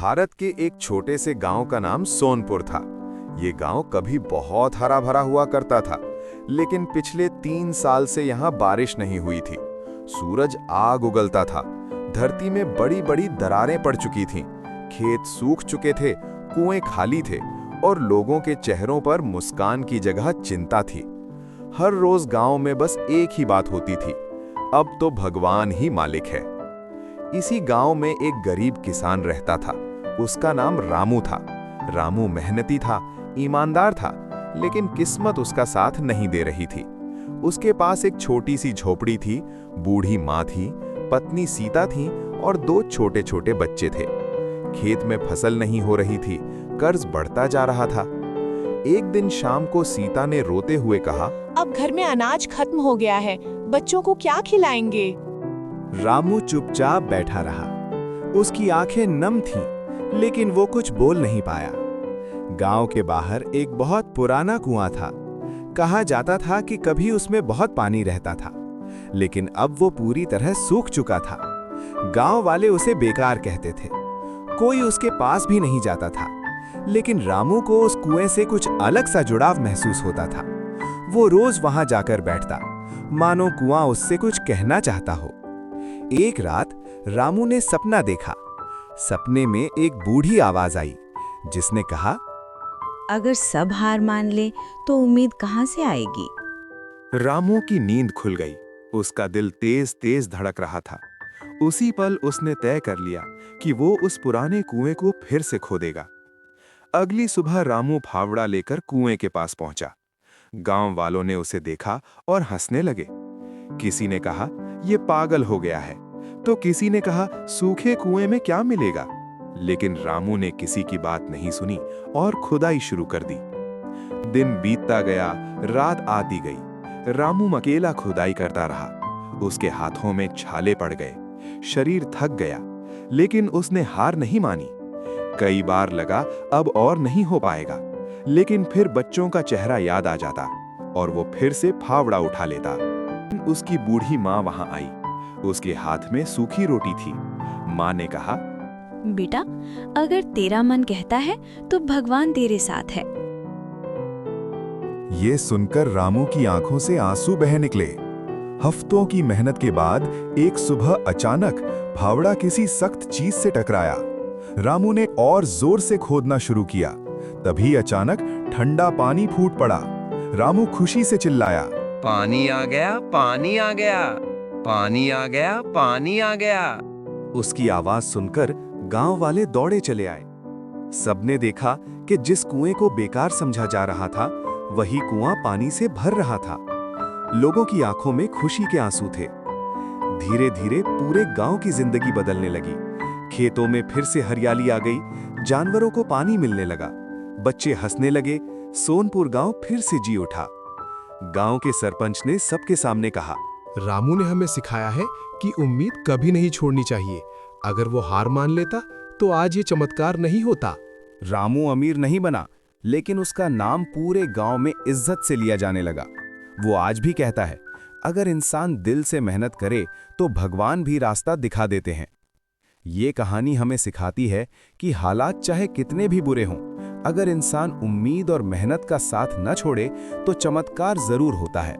भारत के एक छोटे से गांव का नाम सोनपुर था। ये गांव कभी बहुत हरा भरा हुआ करता था, लेकिन पिछले 3 साल से यहाँ बारिश नहीं हुई थी। सूरज आग उगलता था, धरती में बड़ी बड़ी दरारें पड़ चुकी थीं, खेत सूख चुके थे, कुएं खाली थे और लोगों के चेहरों पर मुस्कान की जगह चिंता थी। हर रोज गांव में बस एक ही बात होती थी, अब तो भगवान ही मालिक है। इसी गांव में एक गरीब किसान रहता था। उसका नाम रामू था। रामू मेहनती था, ईमानदार था, लेकिन किस्मत उसका साथ नहीं दे रही थी। उसके पास एक छोटी सी झोपड़ी थी, बूढ़ी माँ थी, पत्नी सीता थी और 2 छोटे छोटे बच्चे थे। खेत में फसल नहीं हो रही थी, कर्ज बढ़ता जा रहा था। एक दिन शाम को सीता ने रोते हुए कहा, अब घर में अनाज खत्म हो गया है, बच्चों को क्या खिलाएंगे? रामू चुपचाप बैठा रहा। उसकी आंखें नम थीं, लेकिन वो कुछ बोल नहीं पाया। गांव के बाहर एक बहुत पुराना कुआं था। कहा जाता था कि कभी उसमें बहुत पानी रहता था, लेकिन अब वो पूरी तरह सूख चुका था। गांव वाले उसे बेकार कहते थे, कोई उसके पास भी नहीं जाता था। लेकिन रामू को उस कुएं से कुछ अलग सा जुड़ाव महसूस होता था। वो रोज वहां जाकर बैठता, मानो कुआं उससे कुछ कहना चाहता हो। एक रात रामू ने सपना देखा। सपने में एक बूढ़ी आवाज आई, जिसने कहा, अगर सब हार मान ले तो उम्मीद कहां से आएगी? रामू की नींद खुल गई। उसका दिल तेज तेज धड़क रहा था। उसी पल उसने तय कर लिया कि वो उस पुराने कुएं को फिर से खोदेगा। अगली सुबह रामू फावड़ा लेकर कुएं के पास पहुंचा। गांव वालों ने उसे देखा और हंसने लगे। किसी ने कहा, ये पागल हो गया है, तो किसी ने कहा, सूखे कुएं में क्या मिलेगा। लेकिन रामू ने किसी की बात नहीं सुनी और खुदाई शुरू कर दी। दिन बीतता गया, रात आती गई। रामू अकेला खुदाई करता रहा। उसके हाथों में छाले पड़ गए, शरीर थक गया, लेकिन उसने हार नहीं मानी। कई बार लगा अब और नहीं हो पाएगा, लेकिन फिर बच्चों का चेहरा याद आ जाता और वो फिर से फावड़ा उठा लेता। उसकी बूढ़ी माँ वहां आई। उसके हाथ में सूखी रोटी थी। माँ ने कहा, बेटा, अगर तेरा मन कहता है तो भगवान तेरे साथ है। ये सुनकर रामू की आंखों से आंसू बह निकले। हफ्तों की मेहनत के बाद एक सुबह अचानक फावड़ा किसी सख्त चीज से टकराया। रामू ने और जोर से खोदना शुरू किया। तभी अचानक ठंडा पानी फूट पड़ा। रामू खुशी से चिल्लाया, पानी आ गया, पानी आ गया, पानी आ गया, पानी आ गया। उसकी आवाज सुनकर गांव वाले दौड़े चले आए। सबने देखा कि जिस कुएं को बेकार समझा जा रहा था, वही कुआं पानी से भर रहा था। लोगों की आंखों में खुशी के आंसू थे। धीरे धीरे पूरे गांव की जिंदगी बदलने लगी। खेतों में फिर से हरियाली आ गई, जानवरों को पानी मिलने लगा, बच्चे हंसने लगे। सोनपुर गांव फिर से जी उठा। गांव के सरपंच ने सबके सामने कहा, रामू ने हमें सिखाया है कि उम्मीद कभी नहीं छोड़नी चाहिए। अगर वो हार मान लेता तो आज ये चमत्कार नहीं होता। रामू अमीर नहीं बना, लेकिन उसका नाम पूरे गांव में इज्जत से लिया जाने लगा। वो आज भी कहता है, अगर इंसान दिल से मेहनत करे तो भगवान भी रास्ता दिखा देते हैं। ये कहानी हमें सिखाती है कि हालात चाहे कितने भी बुरे हों, अगर इंसान उम्मीद और मेहनत का साथ न छोड़े तो चमत्कार जरूर होता है।